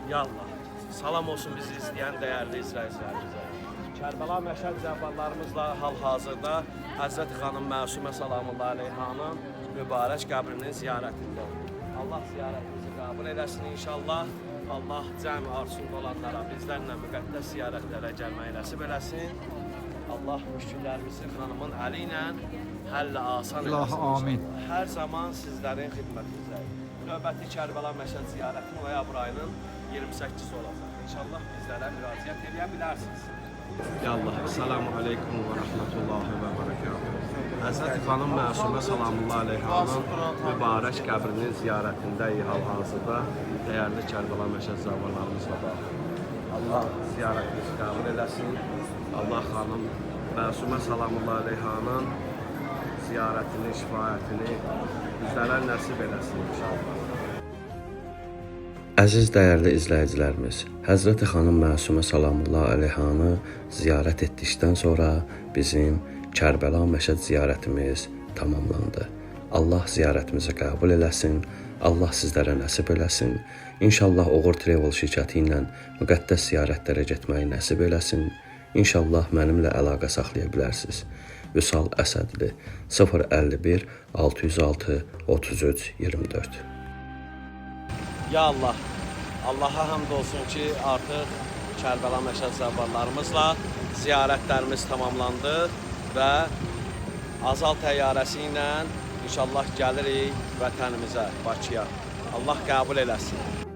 Yallah. Salam olsun bizi izləyən dəyərli izləyicilərimizə. Kərbəla Məşəd zəvvallarımızla hal-hazırda Həzrəti xanım Məsumə Salamullah Aleyhanın mübarək qəbrinin ziyarətində. Allah ziyarətimizi qəbul eləsin inşallah. Allah cəmi arzusunda olanlara bizlərlə müqəddəs ziyarətlərə gəlməyi nəsib eləsin. Allah müşkillərimizi xanımın əli ilə həllə asan eləsin. Amin. Hər zaman sizlərin xidmətinizdəyik. Növbəti Kərbəla Məşəd ziyarəti noyabr ayının 28-ci olacaq. İnşallah bizlərə müraciət edə bilərsiniz. Yallah, selamu aleykum və rəhmətullahi və bərəkatuhu. Həzrəti xanım Məsumə Salamullah Aleyhanın mübarək qəbrinin ziyarətindəyik hal-hazırda. Dəyərli Kərbəla Məşəd zəvvallarımızla baxın. Allah ziyarətinizi qəbul eləsin. Allah xanım Məsumə Salamullah Aleyhanın ziyarətini, şifayətini bizlərə nəsib eləsin inşallah. Əziz dəyərli izləyicilərimiz, Həzrəti xanım Məsumə Salamullah Aleyhanı ziyarət etdikdən sonra bizim Kərbəla Məşəd ziyarətimiz tamamlandı. Allah ziyarətimizi qəbul eləsin, Allah sizlərə nəsib eləsin. İnşallah Uğur Travel şirkəti ilə müqəddəs ziyarətlərə getməyi nəsib eləsin. İnşallah mənimlə əlaqə saxlaya bilərsiniz. Vüsal Əsədli 051 606 33 24. Ya Allah, Allaha həmd olsun ki, artıq Kərbəla Məşəd zəvvallarımızla ziyarətlərimiz tamamlandı və Azal təyyarəsi ilə inşallah gəlirik vətənimizə, Bakıya. Allah qəbul eləsin.